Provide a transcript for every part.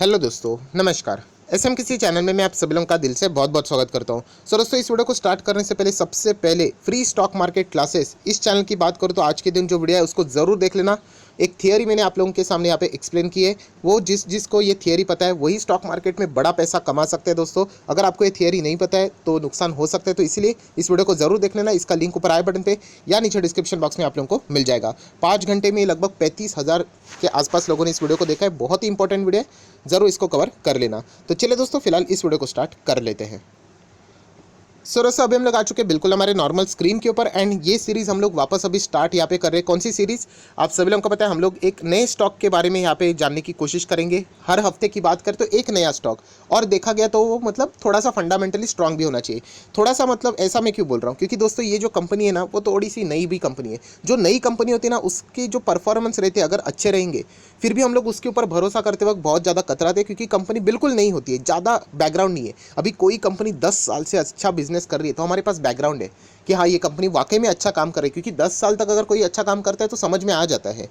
Hello दोस्तों, नमस्कार। SM किसी चैनल में मैं आप सभी लोगों का दिल से बहुत बहुत स्वागत करता हूं। दोस्तों, इस वीडियो को स्टार्ट करने से पहले सबसे पहले फ्री स्टॉक मार्केट क्लासेस इस चैनल की बात करूं तो आज के दिन जो वीडियो है उसको ज़रूर देख लेना। एक थियरी मैंने आप लोगों के सामने यहाँ पे एक्सप्लेन की है। वो जिसको ये थियरी पता है वही स्टॉक मार्केट में बड़ा पैसा कमा सकते हैं। दोस्तों, अगर आपको ये थियरी नहीं पता है तो नुकसान हो सकता है, तो इसलिए इस वीडियो को जरूर देख लेना। इसका लिंक ऊपर आई बटन पे या नीचे डिस्क्रिप्शन बॉक्स में आप लोगों को मिल जाएगा। 5 घंटे में लगभग 35,000 के आसपास लोगों ने इस वीडियो को देखा है। बहुत ही इंपॉर्टेंट वीडियो है, जरूर इसको कवर कर लेना। तो चलिए दोस्तों, फिलहाल इस वीडियो को स्टार्ट कर लेते हैं। दोस्तों, अभी हम लोग आ चुके हैं बिल्कुल हमारे नॉर्मल स्क्रीन के ऊपर एंड ये सीरीज हम लोग वापस अभी स्टार्ट यहाँ पे कर रहे हैं। कौन सी सीरीज आप सभी लोगों को पता है, हम लोग एक नए स्टॉक के बारे में यहाँ पे जानने की कोशिश करेंगे। हर हफ्ते की बात करें तो एक नया स्टॉक, और देखा गया तो वो मतलब थोड़ा सा फंडामेंटली स्ट्रांग भी होना चाहिए। थोड़ा सा मतलब ऐसा मैं क्यों बोल रहा हूँ, क्योंकि दोस्तों ये जो कंपनी है ना वो थोड़ी सी नई भी कंपनी है। जो नई कंपनी होती है ना उसके जो परफॉर्मेंस रहते हैं अगर अच्छे रहेंगे, फिर भी हम लोग उसके ऊपर भरोसा करते वक्त बहुत ज़्यादा कतराते हैं, क्योंकि कंपनी बिल्कुल नहीं होती है, ज़्यादा बैकग्राउंड नहीं है। अभी कोई कंपनी 10 साल से अच्छा बिजनेस कर रही है तो हमारे पास बैकग्राउंड है कि हाँ ये कंपनी वाकई में अच्छा काम कर रही है, क्योंकि 10 साल तक अगर कोई अच्छा काम करता है तो समझ में आ जाता है।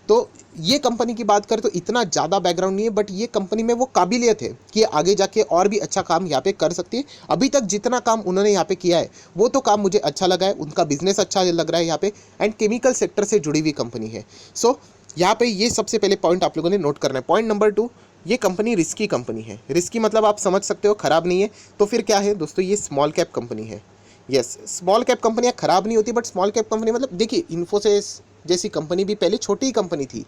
तो ये कंपनी की बात करें तो इतना ज़्यादा बैकग्राउंड नहीं है, बट ये कंपनी में वो काबिलियत है कि आगे जाके और भी अच्छा काम यहाँ पे कर सकती है। अभी तक जितना काम उन्होंने यहाँ पे किया है वो तो काम मुझे अच्छा लगा है, उनका बिजनेस अच्छा लग रहा है यहाँ पे, एंड केमिकल सेक्टर से जुड़ी हुई कंपनी है। सो यहाँ पे ये सबसे पहले पॉइंट आप लोगों ने नोट करना है। पॉइंट नंबर 2, ये कंपनी रिस्की कंपनी है। रिस्की मतलब आप समझ सकते हो खराब नहीं है। तो फिर क्या है दोस्तों, ये स्मॉल कैप कंपनी है। यस, स्मॉल कैप कंपनियां खराब नहीं होती, बट स्मॉल कैप कंपनी मतलब देखिए, इन्फोसिस जैसी कंपनी भी पहले छोटी ही कंपनी थी,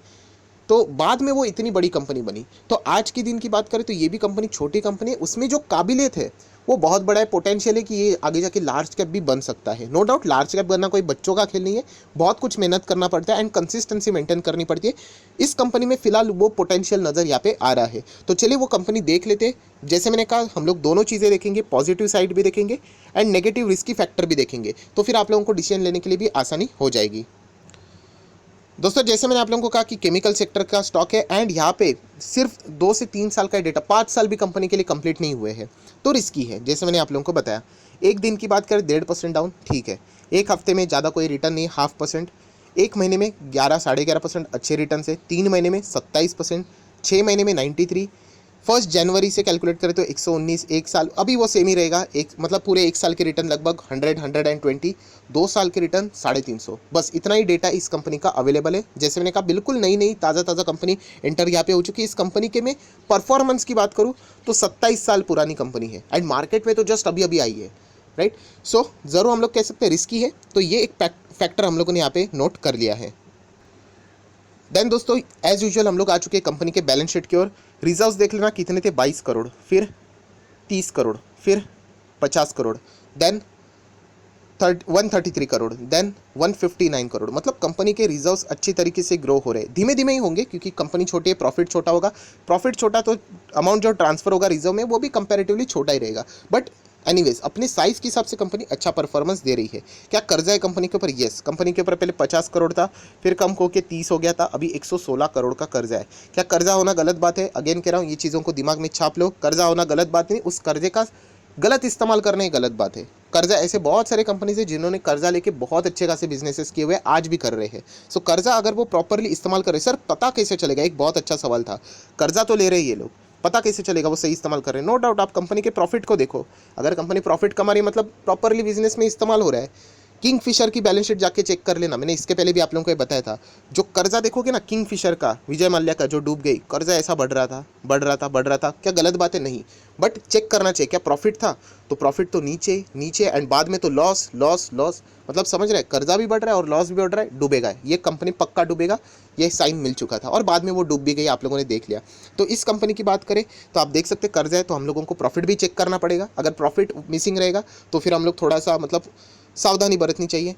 तो बाद में वो इतनी बड़ी कंपनी बनी। तो आज के दिन की बात करें तो ये भी कंपनी छोटी कंपनी है, उसमें जो काबिलियत है वो बहुत बड़ा है। पोटेंशियल है कि ये आगे जाके लार्ज कैप भी बन सकता है। नो डाउट लार्ज कैप बनना कोई बच्चों का खेल नहीं है, बहुत कुछ मेहनत करना पड़ता है एंड कंसिस्टेंसी मेंटेन करनी पड़ती है। इस कंपनी में फिलहाल वो पोटेंशियल नज़र यहाँ पे आ रहा है। तो चलिए वो कंपनी देख लेते हैं। जैसे मैंने कहा, हम लोग दोनों चीज़ें देखेंगे, पॉजिटिव साइड भी देखेंगे एंड नेगेटिव रिस्की फैक्टर भी देखेंगे, तो फिर आप लोगों को डिसीजन लेने के लिए भी आसानी हो जाएगी। दोस्तों, जैसे मैंने आप लोगों को कहा कि केमिकल सेक्टर का स्टॉक है एंड यहाँ पे सिर्फ 2 से 3 साल का डेटा, 5 साल भी कंपनी के लिए कंप्लीट नहीं हुए हैं, तो रिस्की है। जैसे मैंने आप लोगों को बताया, एक दिन की बात करें 1.5% डाउन, ठीक है। एक हफ्ते में ज़्यादा कोई रिटर्न नहीं, 0.5%। एक महीने में 11 11.5% अच्छे रिटर्न से, 3 महीने में 27%, 6 महीने में 93, 1 जनवरी से कैलकुलेट करें तो 119, एक साल अभी वो सेम ही रहेगा। एक मतलब पूरे एक साल के रिटर्न लगभग 100, 120, 2 साल के रिटर्न 350। बस इतना ही डेटा इस कंपनी का अवेलेबल है। जैसे मैंने कहा, बिल्कुल नई नई ताज़ा ताज़ा कंपनी एंटर यहाँ पे हो चुकी है। इस कंपनी के मैं परफॉर्मेंस की बात करूँ तो 27 साल पुरानी कंपनी है एंड मार्केट में तो जस्ट अभी अभी आई है, राइट। सो ज़रूर हम लोग कह सकते हैं रिस्की है, तो ये एक फैक्टर हम लोगों ने यहाँ पे नोट कर लिया है। देन दोस्तों, एज यूजुअल हम लोग आ चुके हैं कंपनी के बैलेंस शीट की ओर। रिजर्व्स देख लेना कितने थे, 22 करोड़, फिर 30 करोड़, फिर 50 करोड़, देन 133 करोड़, देन 159 करोड़। मतलब कंपनी के रिजर्व्स अच्छी तरीके से ग्रो हो रहे हैं। धीमे धीमे ही होंगे क्योंकि कंपनी छोटी है, प्रॉफिट छोटा होगा। प्रॉफिट छोटा तो अमाउंट जो ट्रांसफर होगा रिजर्व में वो भी कंपैरेटिवली छोटा ही रहेगा, बट एनीवेज अपने साइज़ के हिसाब से कंपनी अच्छा परफॉर्मेंस दे रही है। क्या कर्जा है कंपनी के ऊपर? यस, कंपनी के ऊपर पहले 50 करोड़ था, फिर कम होकर 30 हो गया था, अभी 116 करोड़ का कर्जा है। क्या कर्जा होना गलत बात है? अगेन कह रहा हूँ, ये चीज़ों को दिमाग में छाप लो। कर्जा होना गलत बात नहीं, उस कर्जे का गलत इस्तेमाल करना ही गलत बात है। कर्जा, ऐसे बहुत सारे कंपनीज है जिन्होंने कर्जा लेके बहुत अच्छे खासे बिजनेसेस किए हुए आज भी कर रहे हैं। सो कर्जा अगर वो प्रॉपरली इस्तेमाल करे, सर पता कैसे चलेगा? एक बहुत अच्छा सवाल था। कर्जा तो ले रहे हैं ये लोग, पता कैसे चलेगा वो सही इस्तेमाल कर रहे हैं? नो डाउट आप कंपनी के प्रॉफिट को देखो। अगर कंपनी प्रॉफिट कमा रही है मतलब प्रॉपरली बिजनेस में इस्तेमाल हो रहा है। किंगफिशर की बैलेंस शीट जाके चेक कर लेना, मैंने इसके पहले भी आप लोगों को ये बताया था। जो कर्जा देखोगे ना किंगफिशर का, विजय माल्या का जो डूब गई, कर्जा ऐसा बढ़ रहा था, बढ़ रहा था, बढ़ रहा था। क्या गलत बात है? नहीं, बट चेक करना चाहिए। क्या प्रॉफिट था? तो प्रॉफिट तो नीचे नीचे एंड बाद में तो लॉस लॉस लॉस। मतलब समझ रहे हैं, कर्जा भी बढ़ रहा है और लॉस भी बढ़ रहा है, डूबेगा ये कंपनी, पक्का डूबेगा। ये साइन मिल चुका था और बाद में वो डूब भी गई, आप लोगों ने देख लिया। तो इस कंपनी की बात करें तो आप देख सकते हैं कर्जा है तो हम लोगों को प्रॉफिट भी चेक करना पड़ेगा। अगर प्रॉफिट मिसिंग रहेगा तो फिर हम लोग थोड़ा सा मतलब सावधानी बरतनी चाहिए।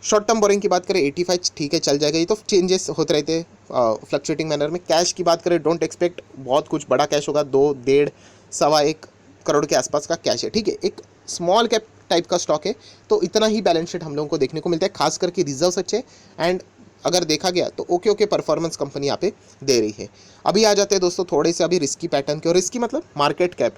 शॉर्ट टर्म बोरिंग की बात करें 85, ठीक है चल जाएगा, ये तो चेंजेस होते रहते हैं फ्लक्चुएटिंग मैनर में। कैश की बात करें, डोंट एक्सपेक्ट बहुत कुछ बड़ा कैश होगा, 2, 1.5, 1.25 करोड़ के आसपास का कैश है, ठीक है। एक स्मॉल कैप टाइप का स्टॉक है, तो इतना ही बैलेंस शीट हम लोगों को देखने को मिलता है, खास करके रिजर्व्स अच्छे एंड अगर देखा गया तो ओके ओके परफॉर्मेंस कंपनी यहाँ पे दे रही है। अभी आ जाते हैं दोस्तों थोड़े से अभी रिस्की पैटर्न के, और रिस्की मतलब मार्केट कैप।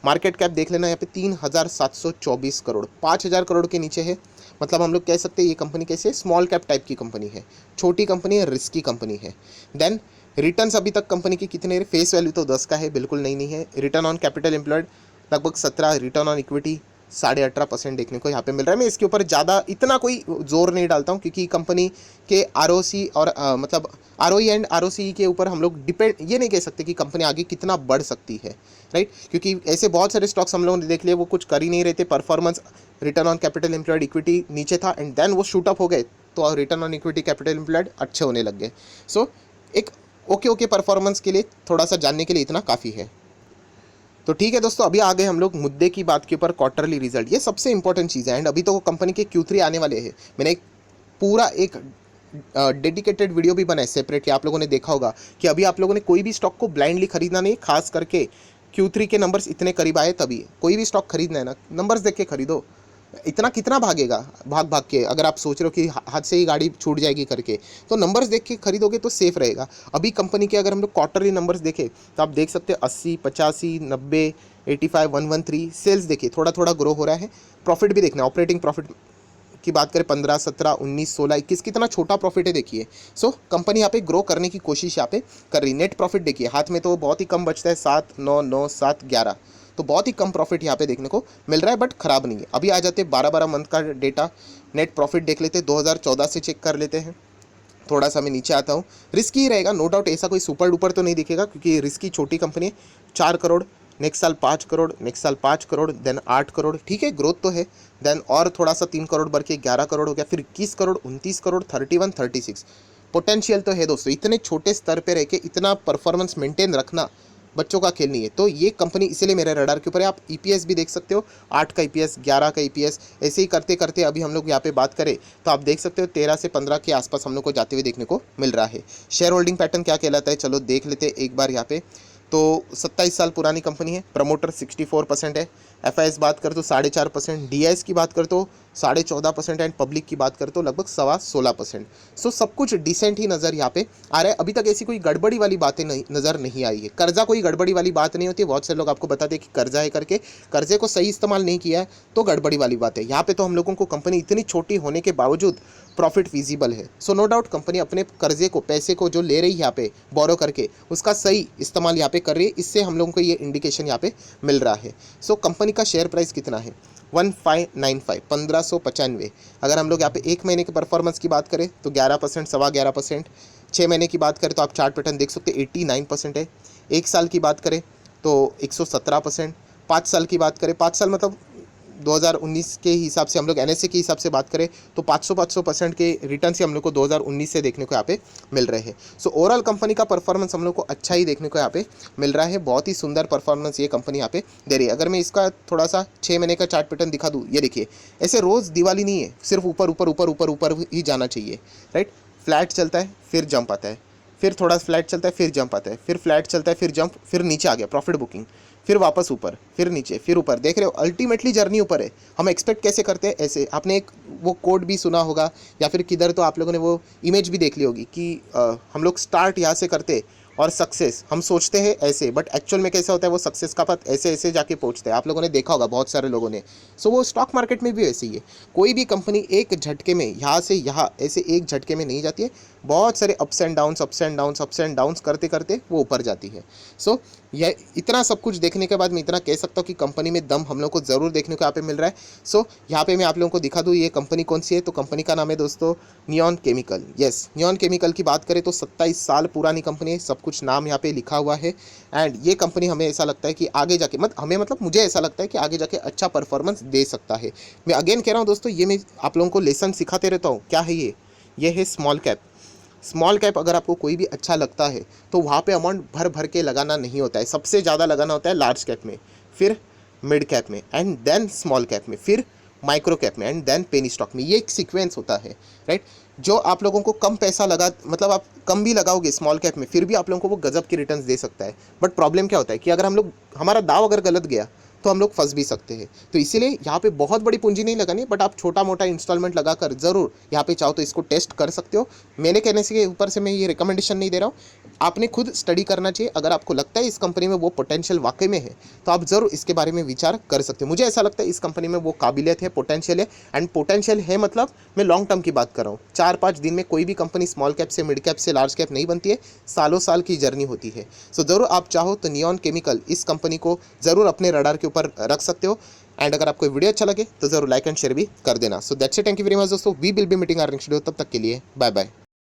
मार्केट कैप देख लेना यहाँ पे 3,724 करोड़, 5,000 करोड़ के नीचे है। मतलब हम लोग कह सकते हैं ये कंपनी कैसे स्मॉल कैप टाइप की कंपनी है, छोटी कंपनी है, रिस्की कंपनी है। देन रिटर्न्स अभी तक कंपनी के कितने, फेस वैल्यू तो 10 का है, बिल्कुल नहीं है। रिटर्न ऑन कैपिटल एम्प्लॉयड लगभग 17, रिटर्न ऑन इक्विटी 18.5% देखने को यहाँ पे मिल रहा है। मैं इसके ऊपर ज़्यादा इतना कोई जोर नहीं डालता हूँ, क्योंकि कंपनी के आरओसी और मतलब आरओई एंड आरओसी के ऊपर हम लोग डिपेंड ये नहीं कह सकते कि कंपनी आगे कितना बढ़ सकती है, राइट। क्योंकि ऐसे बहुत सारे स्टॉक्स हम लोगों ने देख लिए, वो कुछ कर ही नहीं रहे थे, performance return on capital employed equity नीचे था एंड देन वो शूट अप हो गए, तो return on equity capital employed अच्छे होने लग गए। सो एक ओके परफॉर्मेंस के लिए थोड़ा सा जानने के लिए इतना काफ़ी है। तो ठीक है दोस्तों, अभी आ गए हम लोग मुद्दे की बात के ऊपर, क्वार्टरली रिजल्ट, ये सबसे इंपॉर्टेंट चीज़ है। एंड अभी तो कंपनी के Q3 आने वाले हैं। मैंने पूरा एक डेडिकेटेड वीडियो भी बनाया सेपरेटली, आप लोगों ने देखा होगा कि अभी आप लोगों ने कोई भी स्टॉक को ब्लाइंडली खरीदना नहीं, खास करके Q3 के नंबर्स इतने करीब आए तभी कोई भी स्टॉक खरीदना है ना, नंबर्स देख के खरीदो। इतना कितना भागेगा, भाग के अगर आप सोच रहे हो कि हाथ से ही गाड़ी छूट जाएगी करके, तो नंबर्स देख के खरीदोगे तो सेफ रहेगा। अभी कंपनी के अगर हम लोग क्वार्टरली नंबर्स देखें तो आप देख सकते हैं 80, 85, 90, 85, 113 सेल्स देखिए थोड़ा थोड़ा ग्रो हो रहा है। प्रॉफिट भी देखना, ऑपरेटिंग प्रॉफिट की बात करें 15, 17, 19, 16, 21 कितना छोटा प्रॉफिट है देखिए। सो कंपनी यहाँ पे ग्रो करने की कोशिश यहाँ पे कर रही। नेट प्रॉफिट देखिए, हाथ में तो बहुत ही कम बचता है, 7, 9, 9, 7, 11, तो बहुत ही कम प्रॉफिट यहाँ पे देखने को मिल रहा है, बट खराब नहीं है। अभी आ जाते 12 मंथ का डेटा, नेट प्रॉफिट देख लेते, 2014 से चेक कर लेते हैं। थोड़ा सा मैं नीचे आता हूँ, रिस्की रहेगा नो डाउट, ऐसा कोई सुपर डुपर तो नहीं दिखेगा, क्योंकि रिस्की छोटी कंपनी है। 4 करोड़, नेक्स्ट साल 5 करोड़, नेक्स्ट साल 5 करोड़, देन 8 करोड़, ठीक है ग्रोथ तो है। देन और थोड़ा सा 3 करोड़ बढ़ के 11 करोड़ हो गया, फिर 21 करोड़, 29 करोड़, 31, 36, पोटेंशियल तो है दोस्तों। इतने छोटे स्तर पे रह के इतना परफॉर्मेंस मेंटेन रखना बच्चों का खेल नहीं है। तो ये कंपनी इसीलिए मेरे रडार के ऊपर है। आप ईपीएस भी देख सकते हो, 8 का ईपीएस, 11 का ईपीएस, ऐसे ही करते करते अभी हम लोग यहाँ पे बात करें तो आप देख सकते हो 13 से 15 के आसपास हम लोग को जाते हुए देखने को मिल रहा है। शेयर होल्डिंग पैटर्न क्या कहलाता है, चलो देख लेते हैं एक बार यहाँ पे। तो 27 साल पुरानी कंपनी है, प्रमोटर 64% है, एफआईएस बात कर तो 4.5%, डीआईएस की बात कर तो 14.5% एंड पब्लिक की बात कर तो लगभग 16%। सो सब कुछ डिसेंट ही नज़र यहाँ पे आ रहा है। अभी तक ऐसी कोई गड़बड़ी वाली बातें नहीं नज़र नहीं आई है। कर्जा कोई गड़बड़ी वाली बात नहीं होती है, बहुत से लोग आपको बताते हैं कि कर्जा है करके, कर्जे को सही इस्तेमाल नहीं किया है तो गड़बड़ी वाली बात है। यहाँ पे तो हम लोगों को कंपनी इतनी छोटी होने के बावजूद प्रॉफिट विजिबल है। सो नो डाउट कंपनी अपने कर्जे को, पैसे को जो ले रही है यहाँ पे बोरो करके, उसका सही इस्तेमाल यहाँ पे कर रही है। इससे हम लोगों को ये इंडिकेशन यहाँ पे मिल रहा है। सो कंपनी का शेयर प्राइस कितना है, 1595, 1595। अगर हम लोग यहाँ पे एक महीने के परफॉर्मेंस की बात करें तो 11%, 11.25%। 6 महीने की बात करें तो आप चार्ट पैटर्न देख सकते हैं 89% है। 1 साल की बात करें तो 117%। 5 साल की बात करें, 5 साल मतलब 2019 के हिसाब से हम लोग एनएसए के हिसाब से बात करें तो 500% के रिटर्न से हम लोग को 2019 से देखने को यहाँ पे मिल रहे हैं। सो ओवरऑल कंपनी का परफॉर्मेंस हम लोग को अच्छा ही देखने को यहाँ पे मिल रहा है। बहुत ही सुंदर परफॉर्मेंस ये कंपनी यहाँ पे दे रही है। अगर मैं इसका थोड़ा सा 6 महीने का चार्ट पैटर्न दिखा दूँ, ये देखिए ऐसे रोज़ दिवाली नहीं है, सिर्फ ऊपर ऊपर ऊपर ऊपर ऊपर ही जाना चाहिए, राइट। फ्लैट चलता है फिर जंप आता है, फिर थोड़ा फ्लैट चलता है फिर जंप आता है, फिर फ्लैट चलता है फिर जंप, फिर नीचे आ गया प्रॉफिट बुकिंग, फिर वापस ऊपर, फिर नीचे, फिर ऊपर। देख रहे हो अल्टीमेटली जर्नी ऊपर है। हम एक्सपेक्ट कैसे करते हैं ऐसे, आपने एक वो कोड भी सुना होगा या फिर किधर तो आप लोगों ने वो इमेज भी देख ली होगी कि हम लोग स्टार्ट यहाँ से करते और सक्सेस हम सोचते हैं ऐसे, बट एक्चुअल में कैसा होता है वो सक्सेस का पथ ऐसे ऐसे जाके पहुंचते हैं। आप लोगों ने देखा होगा बहुत सारे लोगों ने। सो वो स्टॉक मार्केट में भी वैसे ही है। कोई भी कंपनी एक झटके में यहाँ से यहाँ ऐसे एक झटके में नहीं जाती है, बहुत सारे ups and downs, ups and downs, ups and downs करते करते वो ऊपर जाती है। सो यह इतना सब कुछ देखने के बाद मैं इतना कह सकता हूँ कि कंपनी में दम हम लोग को ज़रूर देखने को यहाँ पे मिल रहा है। सो यहाँ पे मैं आप लोगों को दिखा दूँ ये कंपनी कौन सी है। तो कंपनी का नाम है दोस्तों neon chemical. Yes, neon chemical की बात करें तो 27 साल पुरानी कंपनी है, सब कुछ नाम यहाँ पे लिखा हुआ है। एंड ये कंपनी हमें ऐसा लगता है कि आगे जाके मुझे ऐसा लगता है कि आगे जाके अच्छा परफॉर्मेंस दे सकता है। मैं अगेन कह रहा हूँ दोस्तों, ये मैं आप लोगों को लेसन सिखाते रहता हूँ। क्या है ये है स्मॉल कैप। स्मॉल कैप अगर आपको कोई भी अच्छा लगता है तो वहाँ पे अमाउंट भर भर के लगाना नहीं होता है। सबसे ज़्यादा लगाना होता है लार्ज कैप में, फिर मिड कैप में एंड देन स्मॉल कैप में, फिर माइक्रो कैप में एंड देन पेनी स्टॉक में। ये एक सीक्वेंस होता है, राइट। जो आप लोगों को कम पैसा लगा, मतलब आप कम भी लगाओगे स्मॉल कैप में, फिर भी आप लोगों को वो गजब की रिटर्न्स दे सकता है। बट प्रॉब्लम क्या होता है कि अगर हमारा दाव अगर गलत गया तो हम लोग फंस भी सकते हैं। तो इसीलिए यहाँ पे बहुत बड़ी पूंजी नहीं लगानी, बट आप छोटा मोटा इंस्टॉलमेंट लगाकर ज़रूर यहाँ पे चाहो तो इसको टेस्ट कर सकते हो। मेरे कहने से ऊपर से मैं ये रिकमेंडेशन नहीं दे रहा हूँ, आपने खुद स्टडी करना चाहिए। अगर आपको लगता है इस कंपनी में वो पोटेंशियल वाकई में है तो आप ज़रूर इसके बारे में विचार कर सकते हो। मुझे ऐसा लगता है इस कंपनी में वो काबिलियत है, पोटेंशियल है। एंड पोटेंशियल है मतलब मैं लॉन्ग टर्म की बात कर रहा हूँ। 4-5 दिन में कोई भी कंपनी स्मॉल कैप से मिड कैप से लार्ज कैप नहीं बनती है, सालों साल की जर्नी होती है। सो ज़रूर आप चाहो तो नियॉन केमिकल इस कंपनी को ज़रूर अपने रडार के ऊपर रख सकते हो। एंड अगर आपको वीडियो अच्छा लगे तो ज़रूर लाइक एंड शेयर भी कर देना। So that's it, thank you very much दोस्तों, we will be meeting our next video. तब तक के लिए बाय बाय।